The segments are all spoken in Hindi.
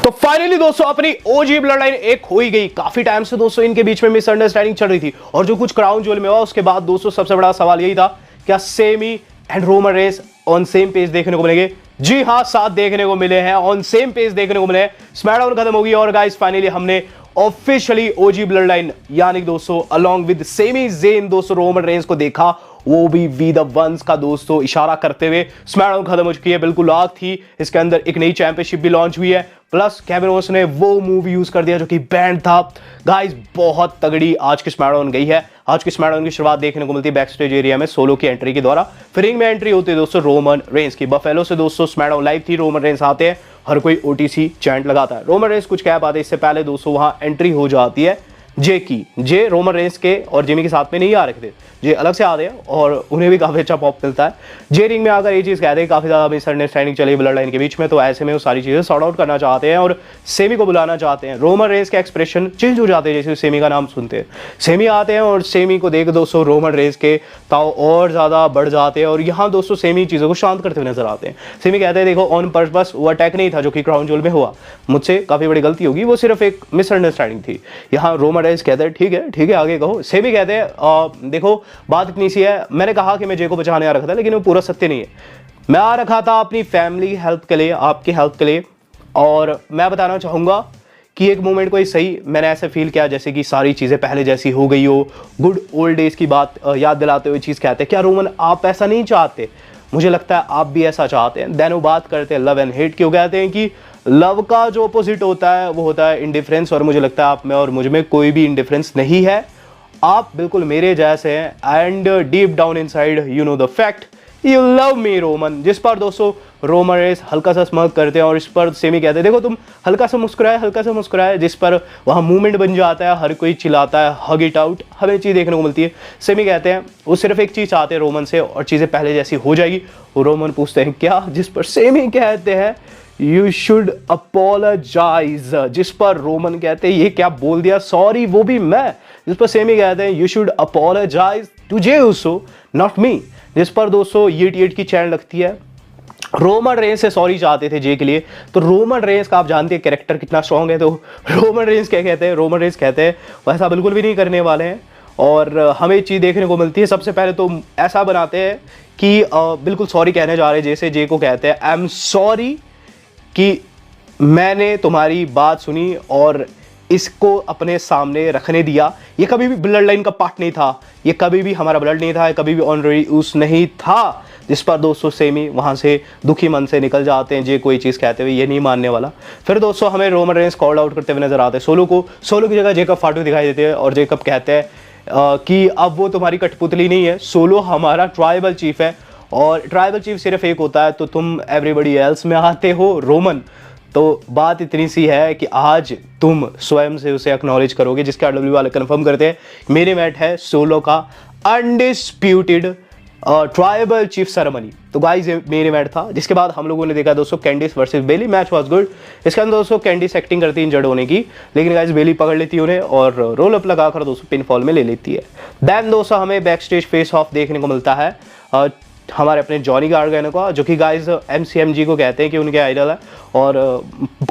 तो फाइनली दोस्तों अपनी ओजी ब्लड लाइन एक हो ही गई। काफी टाइम से दोस्तों इनके बीच में मिसअंडरस्टैंडिंग चल रही थी और जो कुछ क्राउन ज्वेल में हुआ उसके बाद दोस्तों सबसे बड़ा सवाल यही था, क्या semi and Roman Reigns on same page देखने को मिलेंगे? जी हां, साथ देखने को मिले हैं, ऑन सेम पेज देखने को मिले हैं। स्मैकडाउन खत्म हो गई और गाइस फाइनली हमने ऑफिशियली ओजी ब्लड लाइन यानी दोस्तों अलोंग विद सेमी ज़ेन दोस्तों रोमन रेंस को देखा, वो भी वी द वंस का दोस्तों इशारा करते हुए। स्मैकडाउन खत्म हो चुकी है, बिल्कुल आग थी, इसके अंदर एक नई चैंपियनशिप भी लॉन्च हुई है, प्लस केविन ओवेंस ने वो मूव यूज कर दिया जो कि बैंड था। गाइस बहुत तगड़ी आज की स्मैकडाउन गई है। आज की स्मैकडाउन की शुरुआत देखने को मिलती है बैक स्टेज एरिया में सोलो की एंट्री के द्वारा। फिर रिंग में एंट्री होती है दोस्तों रोमन रेंस की। बफेलो से दोस्तों स्मैकडाउन लाइव थी, रोमन रेंस आते हैं, हर कोई ओटीसी चैंट लगाता है। रोमन रेंस कुछ कह पाते, इससे पहले दोस्तों वहां एंट्री हो जाती है जे रोमन रेंस के और जिमी के साथ में नहीं आ रखे थे, जे अलग से आते हैं और उन्हें भी काफी अच्छा पॉप मिलता है। जे रिंग में आकर ये चीज कहते हैं काफी ज्यादा मिसअंडरस्टैंडिंग चली ब्लड लाइन के बीच में, तो ऐसे में वो सारी चीजें सॉर्ट आउट करना चाहते हैं और सेमी को बुलाना चाहते हैं। रोमन रेंस के एक्सप्रेशन चेंज हो जाते हैं जैसे सेमी का नाम सुनते हैं। सेमी आते हैं और सेमी को देख दोस्तों रोमन रेंस के ताव और ज्यादा बढ़ जाते हैं और यहाँ दोस्तों सेमी चीजों को शांत करते हुए नजर आते हैं। सेमी कहते हैं देखो ऑन पर्पस वो अटैक नहीं था जो कि क्राउन ज्वेल में हुआ, मुझसे काफी बड़ी गलती होगी, वो सिर्फ एक मिसअंडरस्टैंडिंग थी। यहाँ रोमन रेंस कहते हैं ठीक है आगे कहो। सेमी कहते हैं देखो बात इतनी सी है, मैंने कहा कि मैं जे को बचाने आ रखा था लेकिन वो पूरा सत्य नहीं है। मैं आ रखा था अपनी फैमिली हेल्प के लिए, आपकी हेल्प के लिए, और मैं बताना चाहूंगा कि एक मोमेंट को ही सही मैंने ऐसे फील किया जैसे कि सारी चीजें पहले जैसी हो गई हो। गुड ओल्ड डेज की बात याद दिलाते हुए चीज कहते हैं, क्या रोमन आप ऐसा नहीं चाहते? मुझे लगता है आप भी ऐसा चाहते हैं। देन वो बात करते हैं लव एंड हेट की। वो कहते हैं कि लव का जो अपोजिट होता है वो होता है इंडिफरेंस, और मुझे लगता है आप में और मुझ में कोई भी इंडिफरेंस नहीं है, आप बिल्कुल मेरे जैसे हैं and deep down inside you know the fact you love me Roman. जिस पर दोस्तों रोमन रेंस हल्का सा स्मर्क करते हैं और इस पर सेमी कहते हैं देखो तुम हल्का सा मुस्कुराए, जिस पर वहाँ मूवमेंट बन जाता है, हर कोई चिल्लाता है हग इट आउट, हमें चीज़ देखने को मिलती है। सेमी कहते हैं वो सिर्फ एक चीज़ चाहते हैं रोमन से और चीज़ें पहले जैसी हो जाएगी। वो रोमन पूछते हैं क्या, जिस पर सेमी कहते हैं यू शुड अपोलोजाइज, जिस पर रोमन कहते हैं ये क्या बोल दिया, सॉरी वो भी मैं। जिस पर सेमी कहते हैं you should apologise to Jey Uso not me, जिस पर दोस्तों ये की चैन लगती है। रोमन रेंस से सॉरी चाहते थे जे के लिए, तो रोमन रेंस का आप जानते हैं कैरेक्टर कितना स्ट्रांग है, तो रोमन रेंस क्या कहते हैं, रोमन रेंस कहते हैं वैसा बिल्कुल भी नहीं करने वाले हैं। और हमें चीज़ देखने को मिलती है, सबसे पहले तो ऐसा बनाते हैं कि बिल्कुल सॉरी कहने जा रहे हैं, जैसे जे को कहते हैं आई एम सॉरी कि मैंने तुम्हारी बात सुनी और इसको अपने सामने रखने दिया। ये कभी भी ब्लड लाइन का पार्ट नहीं था, ये कभी भी हमारा ब्लड नहीं था, ये कभी भी ऑनरेडी यूज नहीं था। जिस पर दोस्तों सेमी वहां से दुखी मन से निकल जाते हैं, जे कोई चीज़ कहते हुए ये नहीं मानने वाला। फिर दोस्तों हमें रोमन रेंस कॉल आउट करते हुए नजर आते हैं सोलो को। सोलो की जगह जेकब फाटू दिखाई देते हैं और जेकब कहते हैं कि अब वो तुम्हारी कठपुतली नहीं है, सोलो हमारा ट्राइबल चीफ है और ट्राइबल चीफ सिर्फ एक होता है, तो तुम एवरीबडी एल्स में आते हो रोमन। तो बात इतनी सी है कि आज तुम स्वयं से उसे एक्नॉलेज करोगे, जिसके आरडब्ल्यू वाले कंफर्म करते हैं मेन इवेंट है सोलो का अनडिस्प्यूटेड ट्राइबल चीफ सेरेमनी। तो गाइस ये मेन इवेंट था, जिसके बाद हम लोगों ने देखा दोस्तों Candice versus Bayley. Match was good. इसके अंदर दोस्तों कैंडिस एक्टिंग करती है इंजर्ड होने की, लेकिन गाइस बेली पकड़ लेती है उन्हें और रोल अप लगाकर दोस्तों पिन फॉल में ले लेती है। देन दोस्तों हमें बैक स्टेज फेस ऑफ देखने को मिलता है हमारे अपने जॉनी गार्गनो का, जो कि गाइस MCMG को कहते हैं कि उनके आइडल है और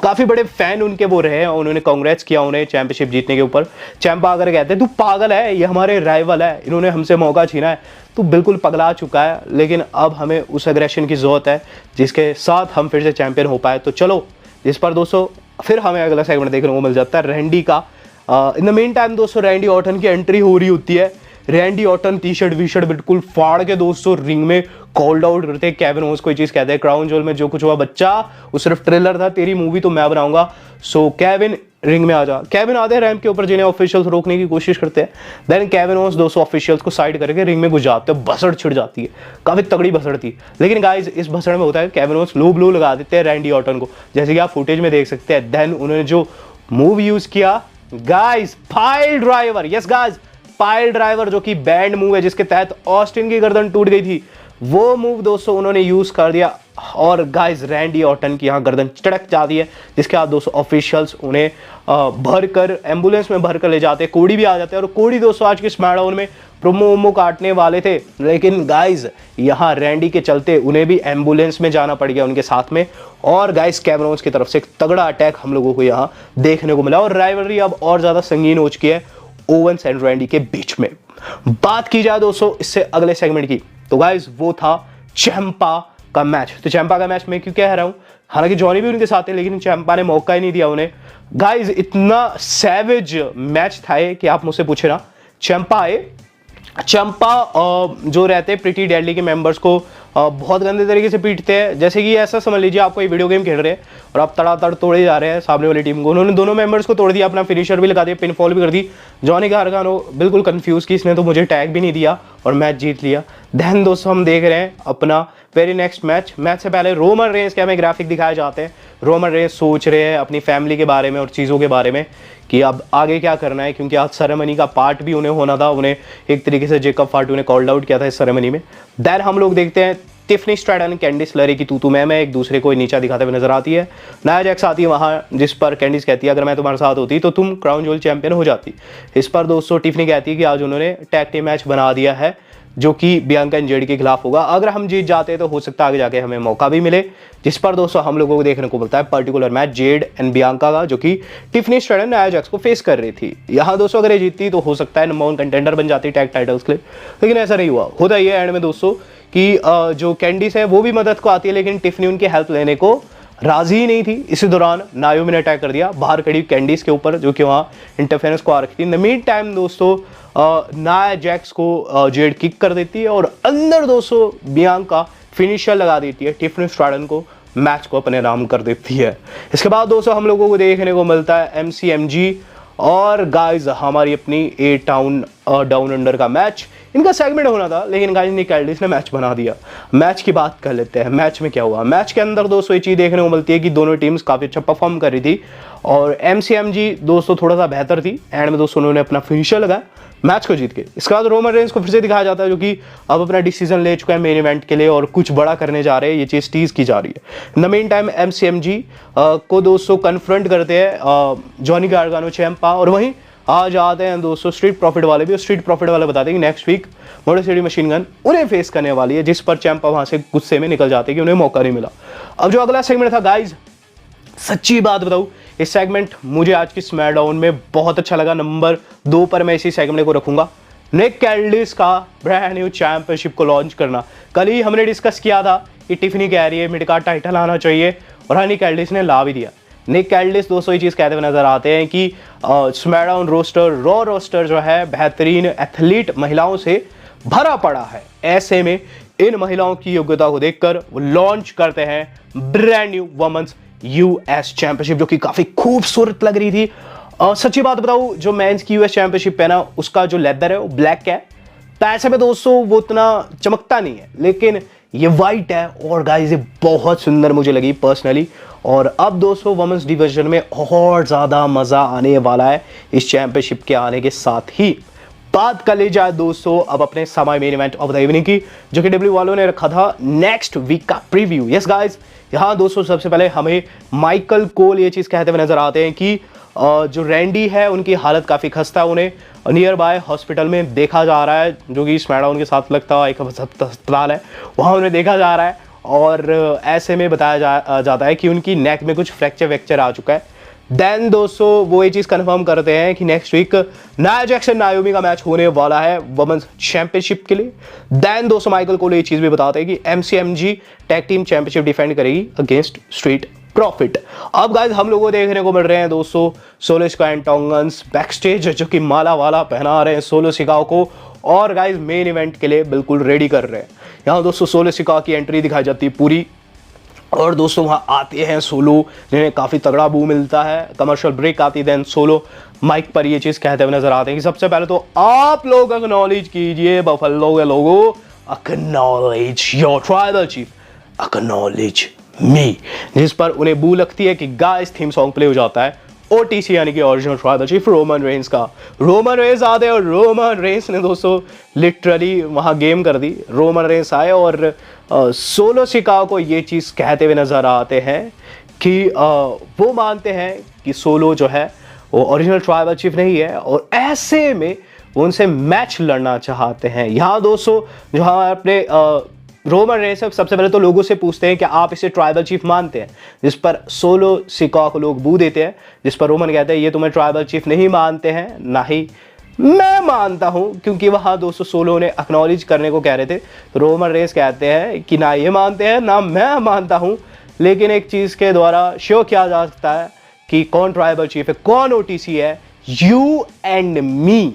काफ़ी बड़े फैन उनके वो रहे हैं। उन्होंने कांग्रेट्स किया उन्हें चैंपियनशिप जीतने के ऊपर। चैंप आकर कहते हैं तू पागल है, ये हमारे राइवल है, इन्होंने हमसे मौका छीना है, तू बिल्कुल पगला चुका है, लेकिन अब हमें उस एग्रेशन की ज़रूरत है जिसके साथ हम फिर से चैंपियन हो पाए। तो चलो, जिस पर दोस्तों फिर हमें अगला सेगमेंट देखने को मिल जाता है रैंडी का। इन द मेन टाइम दोस्तों रैंडी ऑर्टन की एंट्री हो रही होती है। रैंडी ऑर्टन टी शर्ट वी शर्ट बिल्कुल फाड़ के दोस्तों रिंग में कॉल्ड आउट करते हैं केविन ओवेंस। कोई चीज़ कहते हैं क्राउन ज्वेल में जो कुछ हुआ बच्चा वो सिर्फ ट्रेलर था, तेरी मूवी तो मैं बनाऊंगा, सो केविन रिंग में आ जा। केविन आते हैं रैंप के ऊपर, जिन्हें ऑफिशियल्स रोकने की कोशिश करते हैं। देन केविन ओवेंस दोस्तों ऑफिशियल्स को साइड करके रिंग में घुस जाते हैं, भसड़ छिड़ जाती है, काफी तगड़ी भसड़ थी। लेकिन गाइस इस भसड़ में होता है केविन ओवेंस लो ब्लो लगा देते हैं रैंडी ऑर्टन को, जैसे कि आप फुटेज में देख सकते हैं। देन उन्होंने जो मूव यूज किया guys, pile driver, yes guys pile driver, जो कि बैंड मूव है जिसके तहत ऑस्टिन की गर्दन टूट गई थी, वो मूव दोस्तों उन्होंने यूज कर दिया और गाइस रैंडी ऑर्टन की यहाँ गर्दन चटक जाती है, जिसके बाद दोस्तों ऑफिशियल्स उन्हें भरकर एम्बुलेंस में भरकर ले जाते हैं। कोडी भी आ जाते हैं और कोडी दोस्तों आज के स्मैकडाउन में प्रोमो काटने वाले थे, लेकिन गाइस यहाँ रैंडी के चलते उन्हें भी एम्बुलेंस में जाना पड़ गया उनके साथ में। और गाइस कैमरोन्स की तरफ से एक तगड़ा अटैक हम लोगों को यहाँ देखने को मिला और राइवलरी अब और ज्यादा संगीन हो चुकी है ओवेंस एंड रैंडी के बीच में। बात की जाए दोस्तों इससे अगले सेगमेंट की, तो गाइस वो था चैंपा का मैच। तो चैंपा का मैच मैं क्यों कह रहा हूं, हालांकि जॉनी भी उनके साथ है लेकिन चैंपा ने मौका ही नहीं दिया उन्हें। गाइस इतना सैवेज मैच था कि आप मुझसे पूछे ना, चैंपा आए, चंपा जो रहते हैं प्रीटी डेडली के मेंबर्स को बहुत गंदे तरीके से पीटते हैं। जैसे कि ऐसा समझ लीजिए आप कोई वीडियो गेम खेल रहे हैं और आप तड़ातड़ तोड़े जा रहे हैं सामने वाली टीम को। उन्होंने दोनों मेंबर्स को तोड़ दिया, अपना फिनिशर भी लगा दिया, पिनफॉल भी कर दी। जॉनी गार्गानो बिल्कुल कंफ्यूज कि इसने तो मुझे टैग भी नहीं दिया और मैच जीत लिया। देन दोस्तों हम देख रहे हैं अपना वेरी नेक्स्ट मैच से पहले रोमन रेंस के हमें ग्राफिक दिखाए जाते हैं। रोमन रेंस सोच रहे हैं अपनी फैमिली के बारे में और चीज़ों के बारे में कि अब आगे क्या करना है, क्योंकि आज सेरेमनी का पार्ट भी उन्हें होना था। उन्हें एक तरीके से जेकब फाटू ने कॉल्ड आउट किया था इस सेरेमनी में। देन हम लोग देखते हैं टिफनी स्ट्रैटन कैंडिस लरी की तू मैं एक दूसरे को नीचा दिखाते हुए नजर आती है। नाया जैक्स आती है वहाँ, जिस पर कैंडिस कहती है अगर मैं तुम्हारे साथ होती तो तुम क्राउन ज्वेल चैंपियन हो जाती। इस पर दोस्तों टिफनी कहती है कि आज उन्होंने टैग टीम मैच बना दिया है जो कि बियांका एंड जेड के खिलाफ होगा। अगर हम जीत जाते तो हो सकता है आगे जाके हमें मौका भी मिले, जिस पर दोस्तों हम लोगों को देखने को मिलता है particular match Z and Bianca का, जो कि टिफनी स्ट्रैटन नाया जैक्स को फेस कर रही थी। यहाँ दोस्तों अगर ये जीतती तो हो सकता है नंबर 1 कंटेंडर बन जाती टैग टाइटल्स के लिए, लेकिन ऐसा नहीं हुआ। होता ये एंड में दोस्तों कि जो कैंडिस है वो भी मदद को आती है, लेकिन टिफनी उनकी हेल्प लेने को राजी ही नहीं थी। इसी दौरान नायोमी ने अटैक कर दिया बाहर खड़ी कैंडिस के ऊपर, जो कि वहाँ इंटरफेरेंस को आ रखी थी। इन द मीन टाइम दोस्तों नाया जैक्स को जेड किक कर देती है और अंदर दोस्तों बियांका फिनिशर लगा देती है टिफनी स्ट्रैटन को, मैच को अपने नाम कर देती है। इसके बाद दोस्तों हम लोगों को देखने को मिलता है MCMG और गाइज हमारी अपनी ए टाउन डाउन अंडर का मैच। इनका सेगमेंट होना था लेकिन गाइज निक एल्डिस ने मैच बना दिया। मैच की बात कर लेते हैं, मैच में क्या हुआ। मैच के अंदर दोस्तों ये चीज़ देखने को मिलती है कि दोनों टीम्स काफ़ी अच्छा परफॉर्म कर रही थी और MCMG दोस्तों थोड़ा सा बेहतर थी। एंड में दोस्तों उन्होंने अपना फिनिशर लगाया, मैच को जीत के। इसके बाद रोमन रेंस को फिर से दिखाया जाता है जो कि अब अपना डिसीजन ले चुका है मेन इवेंट के लिए और कुछ बड़ा करने जा रहे हैं, ये चीज़ टीज की जा रही है। इन द मेन टाइम MCMG को दोस्तों कन्फ्रंट करते हैं जॉनी गार्गानो चैंपा, और वहीं आ जाते हैं दोस्तों स्ट्रीट प्रॉफिट वाले भी। और स्ट्रीट प्रॉफिट वाले बताते हैं कि next week Motor City Machine Gun उन्हें फेस करने वाली है, जिस पर चैंपा वहां से गुस्से में निकल जाते हैं कि उन्हें मौका नहीं मिला। अब जो अगला सेगमेंट था गाइज, सच्ची बात बताऊं इस सेगमेंट मुझे आज की स्मैकडाउन में बहुत अच्छा लगा। नंबर 2 पर मैं इसी सेगमेंट को रखूंगा, निक एल्डिस का ब्रांड न्यू चैंपियनशिप को लॉन्च करना। कल ही हमने डिस्कस किया था कि टिफनी कह रही है मिड कार्ड टाइटल आना चाहिए और निक एल्डिस ने ला भी दिया। निक एल्डिस दोस्तों ये चीज़ कहते हुए नजर आते हैं कि स्मैकडाउन रोस्टर, रॉ रोस्टर जो है बेहतरीन एथलीट महिलाओं से भरा पड़ा है। ऐसे में इन महिलाओं की योग्यता को देखकर वो लॉन्च करते हैं brand new women's US championship, जो कि काफी खूबसूरत लग रही थी। सच्ची बात बताऊं जो मेंस की US चैंपियनशिप है ना, उसका जो लेदर है वो ब्लैक है, पैसे में दोस्तों वो उतना चमकता नहीं है, लेकिन ये वाइट है और गाइस ये बहुत सुंदर मुझे लगी पर्सनली। और अब दोस्तों वुमेन्स डिवीजन में और ज्यादा मजा आने वाला है इस चैंपियनशिप के आने के साथ ही। बात कर ली जाए दोस्तों अब अपने समय main event of the evening की, जो कि डब्ल्यू वालों ने रखा था नेक्स्ट वीक का प्रीव्यू। यस गाइस, यहाँ दोस्तों सबसे पहले हमें माइकल कोल ये चीज़ कहते हुए नजर आते हैं कि जो रैंडी है उनकी हालत काफ़ी खस्ता है, उन्हें नियर बाय हॉस्पिटल में देखा जा रहा है, जो कि स्मैकडाउन के साथ लगता हुआ एक अस्पताल है, वहाँ उन्हें देखा जा रहा है। और ऐसे में बताया जाता है कि उनकी नेक में कुछ फ्रैक्चर आ चुका है। देन दोस्तों वो ये चीज़ कंफर्म करते हैं कि next week Nia Jax and Naomi का मैच होने वाला है वुमेन्स चैंपियनशिप के लिए। देन दोस्तों माइकल कोल ये चीज़ भी बताते हैं कि MCMG tag team championship defend करेगी अगेंस्ट स्ट्रीट प्रॉफिट। अब गाइस हम लोगों को देखने को मिल रहे हैं दोस्तों सोलो सिकाओ एंड टोंगन्स बैक स्टेज, जो कि माला वाला पहना रहे हैं सोलो सिकाओ को, और गाइस मेन इवेंट के लिए बिल्कुल रेडी कर रहे हैं। यहाँ दोस्तों सोलो सिकाओ की एंट्री दिखाई जाती है पूरी, और दोस्तों वहाँ आते हैं सोलो जिन्हें काफ़ी तगड़ा बू मिलता है। कमर्शियल ब्रेक आती है, देन सोलो माइक पर ये चीज़ कहते हुए नजर आते हैं कि सबसे पहले तो आप लोग एक्नॉलेज कीजिए बफेलो के लोगों, acknowledge your tribal chief, acknowledge me, जिस पर उन्हें बू लगती है कि गाइस थीम सॉन्ग प्ले हो जाता है ओटीसी यानी कि original tribal chief Roman Reigns का। रोमन रेंस आते और रोमन रेंस ने दोस्तों लिटरली वहाँ गेम कर दी। रोमन रेंस आए और सोलो सिकागो को ये चीज़ कहते हुए नज़र आते हैं कि वो मानते हैं कि सोलो जो है वो ओरिजिनल ट्राइबल चीफ नहीं है और ऐसे में वो उनसे मैच लड़ना चाहते हैं। यहाँ दोस्तों जो हम अपने रोमन रेंस सबसे पहले तो लोगों से पूछते हैं कि आप इसे ट्राइबल चीफ मानते हैं, जिस पर सोलो सिकागो को लोग बू देते हैं, जिस पर रोमन कहते हैं ये तुम्हें ट्राइबल चीफ नहीं मानते हैं, ना ही मैं मानता हूं, क्योंकि वहां दोस्तों सोलो ने एक्नॉलेज करने को कह रहे थे। तो रोमन रेंस कहते हैं कि ना ये मानते हैं ना मैं मानता हूं, लेकिन एक चीज के द्वारा शो किया जा सकता है कि कौन ट्राइबल चीफ है, कौन ओटीसी है। You and me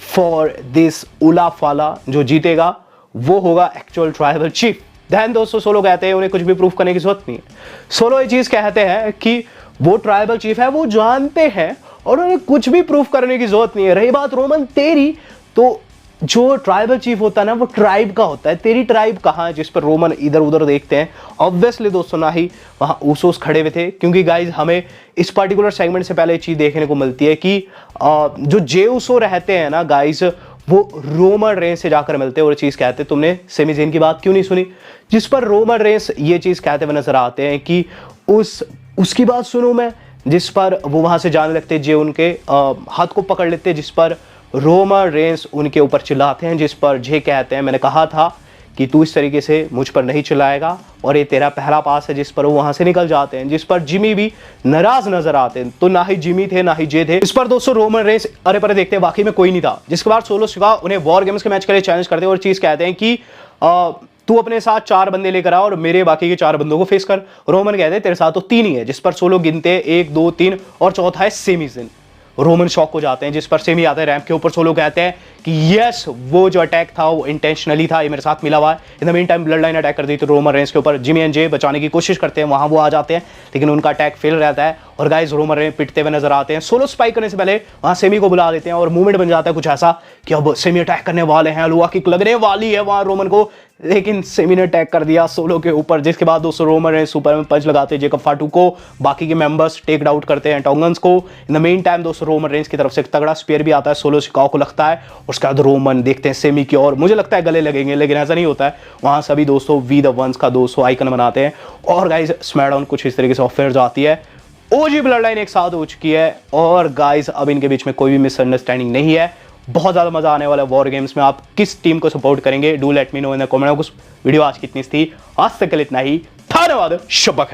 for this उलाफाला, जो जीतेगा वो होगा एक्चुअल ट्राइबल चीफ। देन दोस्तों सोलो कहते हैं उन्हें कुछ भी प्रूफ करने की जरूरत नहीं है। सोलो ये चीज कहते हैं कि वो ट्राइबल चीफ है, वो जानते हैं और उन्हें कुछ भी प्रूफ करने की जरूरत नहीं है। रही बात रोमन तेरी, तो जो ट्राइबल चीफ होता है ना वो ट्राइब का होता है, तेरी ट्राइब कहाँ है, जिस पर रोमन इधर उधर देखते हैं। ऑब्वियसली दोस्तों ना ही वहां ऊसोस खड़े हुए थे, क्योंकि गाइज हमें इस पर्टिकुलर सेगमेंट से पहले चीज देखने को मिलती है कि जो जे ऊसो रहते हैं ना गाइज, वो रोमन रेंस से जाकर मिलते हैं और चीज कहते हैं तुमने सेमी ज़ेन की बात क्यों नहीं सुनी, जिस पर रोमन रेंस ये चीज कहते हुए नजर आते हैं कि उसकी बात सुनूं मैं, जिस पर वो वहां से जाने लगते, जो उनके हाथ को पकड़ लेते, जिस पर रोमन रेंस उनके ऊपर चिल्लाते हैं, जिस पर जे कहते हैं मैंने कहा था कि तू इस तरीके से मुझ पर नहीं चिल्लाएगा और ये तेरा पहला पास है, जिस पर वो वहां से निकल जाते हैं, जिस पर जिमी भी नाराज नजर आते हैं। तो ना ही जिमी थे ना ही जे थे। इस पर दोस्तों रोमन रेंस अरे परे देखते हैं वाकई में कोई नहीं था, जिसके बाद सोलो सिकागो उन्हें वॉर गेम्स के मैच के लिए चैलेंज करते हैं और चीज कहते हैं कि तू अपने साथ 4 बंदे लेकर आ और मेरे बाकी के 4 बंदों को फेस कर। रोमन कहते हैं तेरे साथ तो 3 ही है, जिस पर सोलो गिनते हैं 1 2 3 और चौथा है सेमी ज़ेन। रोमन शॉक हो जाते हैं, जिस पर सेमी आते हैं रैंप के ऊपर। सोलो कहते हैं कि यस वो जो अटैक था वो इंटेंशनली था, ये मेरे साथ मिला हुआ है। In the mean time blood line attack कर दी तो रोमन रेंस के ऊपर जिमी एंड जे बचाने की कोशिश करते हैं, वहां वो आ जाते हैं लेकिन उनका अटैक फेल रहता है और गाइस रोमन रेंस पिटते हुए नजर आते हैं। सोलो स्पाइक करने से पहले वहां सेमी को बुला देते हैं और मूवमेंट बन जाता है कुछ ऐसा कि अब सेमी अटैक करने वाले हैं, लोहा किक लगने वाली है वहां रोमन को, लेकिन सेमी ने अटैक कर दिया सोलो के ऊपर, जिसके बाद दोस्तों रोमन रेंस सुपर में पंच लगाते हैं जेकब फाटू को, बाकी के मेंबर्स टेक आउट करते हैं टोंगन्स को। इन द मेन टाइम दोस्तों रोमन रेंस की तरफ से एक तगड़ा स्पेयर भी आता है, सोलो सिकागो को लगता है। उसके बाद रोमन देखते हैं सेमी की ओर, मुझे लगता है गले लगेंगे लेकिन ऐसा नहीं होता है। वहां सभी दोस्तों वी द वंस का दोस्तों आइकन बनाते हैं और गाइस स्मैकडाउन कुछ इस तरीके से ऑफर जाती है। ओजी ब्लड लाइन एक साथ हो चुकी है और गाइस अब इनके बीच में कोई भी मिसअंडरस्टैंडिंग नहीं है। बहुत ज्यादा मजा आने वाला है वॉर गेम्स में। आप किस टीम को सपोर्ट करेंगे, do let me know in the comment box. Video आज कितनी थी, आज तक के लिए इतना ही, धन्यवाद, शब्बा खैर।